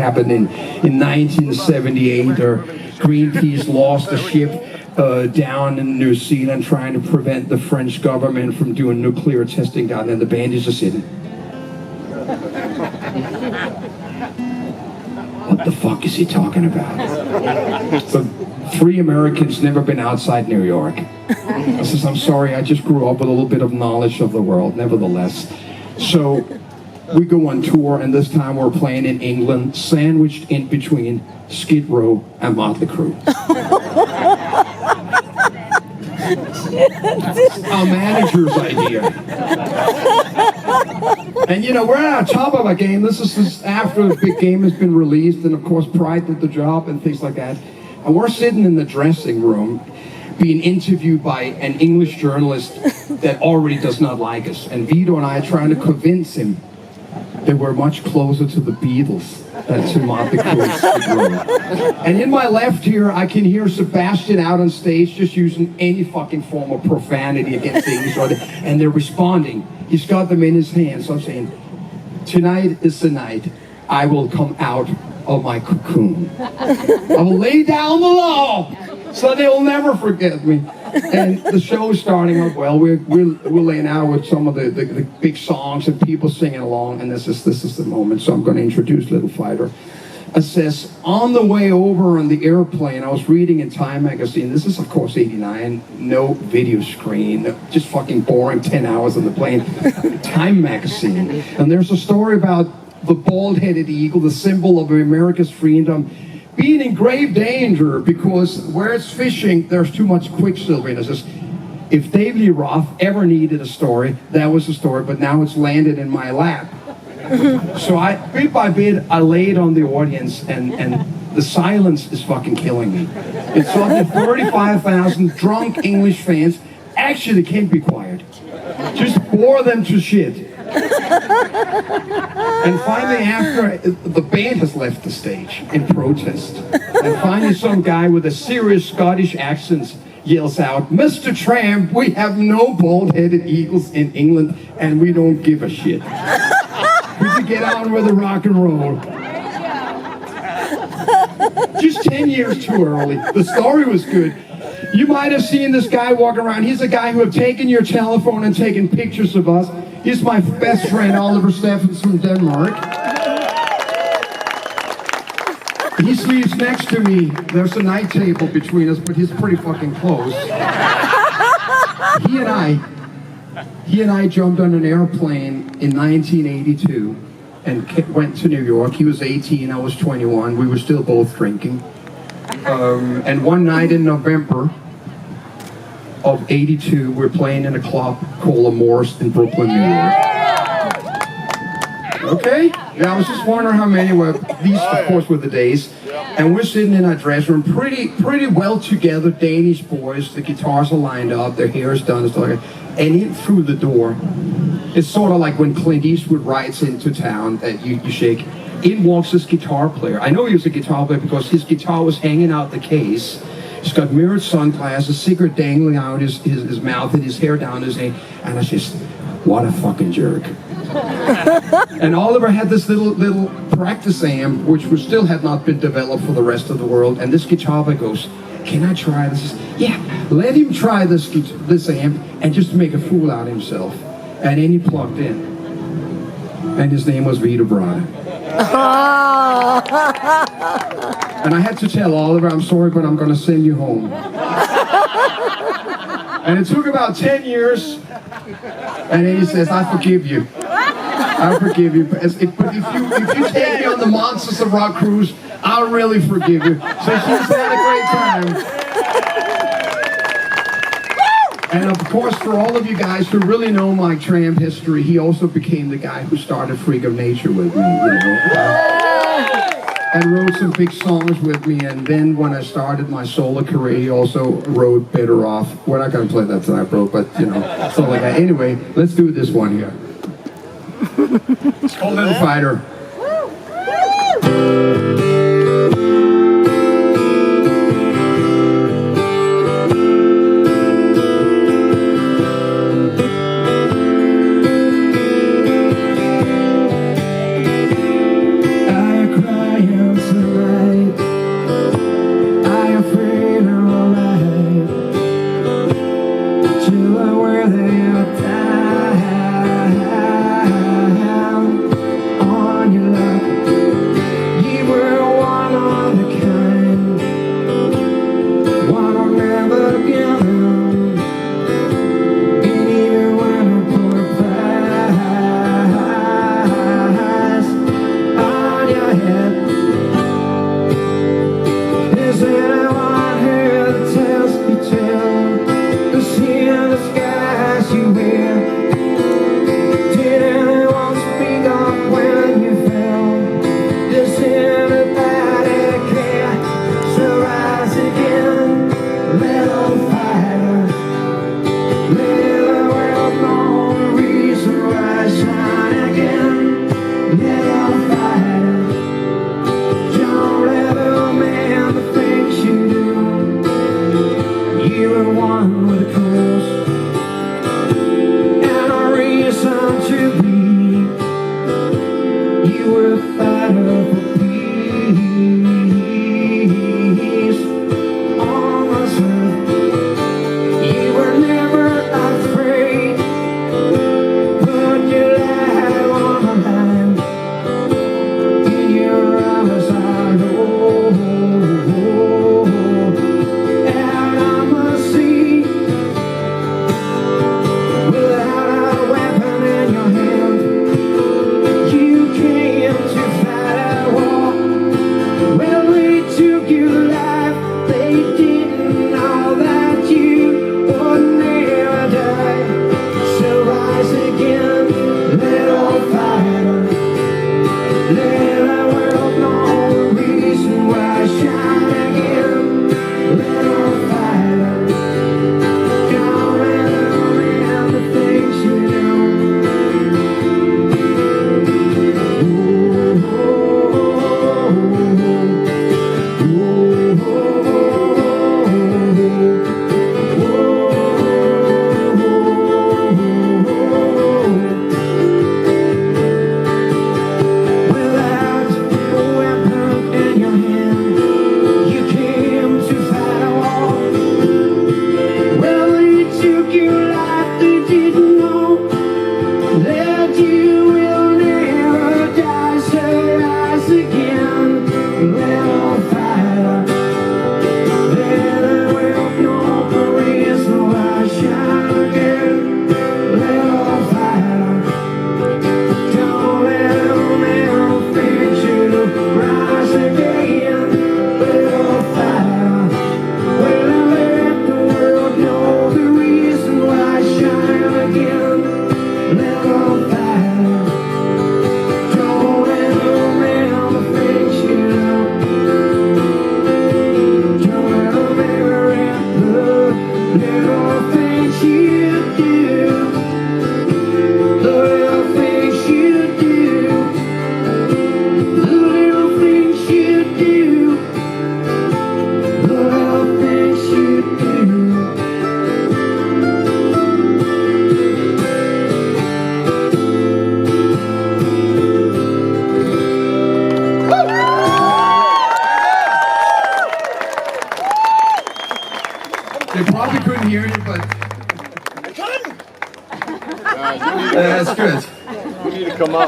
happened in 1978, or Greenpeace lost a ship down in New Zealand trying to prevent the French government from doing nuclear testing down there. The band is just sitting. What the fuck is he talking about? So 3 Americans never been outside New York. I says, I'm sorry, I just grew up with a little bit of knowledge of the world, nevertheless. So we go on tour, and this time we're playing in England, sandwiched in between Skid Row and Motley Crue. Our manager's idea. And you know, we're at the top of our game. This is after the big game has been released, and of course Pride did the job and things like that. And we're sitting in the dressing room being interviewed by an English journalist that already does not like us. And Vito and I are trying to convince him that we're much closer to the Beatles than to Motley Crue. And in my left here, I can hear Sebastian out on stage just using any fucking form of profanity against the English, and they're responding. He's got them in his hands. So I'm saying, tonight is the night I will come out of my cocoon. I will lay down the law so they will never forget me. And the show is starting up well. We're laying out with some of the big songs and people singing along, and this is the moment. So I'm going to introduce Little Fighter. It says, on the way over on the airplane, I was reading in Time magazine. This is, of course, 89. No video screen. Just fucking boring 10 hours on the plane. Time magazine. And there's a story about the bald-headed eagle, the symbol of America's freedom, being in grave danger because where it's fishing, there's too much quicksilver. And it says, if David Lee Roth ever needed a story, that was the story, but now it's landed in my lap. So bit by bit, I lay it on the audience, and the silence is fucking killing me. It's like 35,000 drunk English fans actually can't be quiet. Just bore them to shit. And finally, after the band has left the stage in protest, and finally some guy with a serious Scottish accent yells out, Mr. Tramp, we have no bald-headed eagles in England, and we don't give a shit. Could you get on with the rock and roll? Just 10 years too early. The story was good. You might have seen this guy walking around. He's a guy who have taken your telephone and taken pictures of us. He's my best friend, Oliver Steffens from Denmark. He sleeps next to me. There's a night table between us, but he's pretty fucking close. He and I jumped on an airplane in 1982 and went to New York. He was 18, I was 21. We were still both drinking. And one night in November of 82, we're playing in a club called Amorse in Brooklyn, New York. Okay? Yeah, I was just wondering how many were. These, of course, were the days. And we're sitting in our dressing room, pretty well together, Danish boys. The guitars are lined up, their hair is done, and stuff like that. And in through the door, it's sort of like when Clint Eastwood rides into town that you shake. In walks this guitar player. I know he was a guitar player because his guitar was hanging out the case. He's got mirrored sunglasses, cigarette dangling out his mouth, and his hair down his head. And I just, what a fucking jerk. And Oliver had this little practice amp, which still had not been developed for the rest of the world. And this guitar player goes, can I try this? Yeah, let him try this amp and just make a fool out of himself. And then he plugged in. And his name was Vito Bratta. And I had to tell Oliver, I'm sorry, but I'm going to send you home. And it took about 10 years. And then he says, I forgive you. I forgive you. But if you take me on the Monsters of Rock cruise, I'll really forgive you. So she's had a great time. And of course, for all of you guys who really know my Tramp history, he also became the guy who started Freak of Nature with me, and wrote some big songs with me. And then when I started my solo career, he also wrote Better Off. We're not going to play that tonight, bro, but stuff like that. Anyway, let's do this one here. It's called Little Fighter. I cry come up.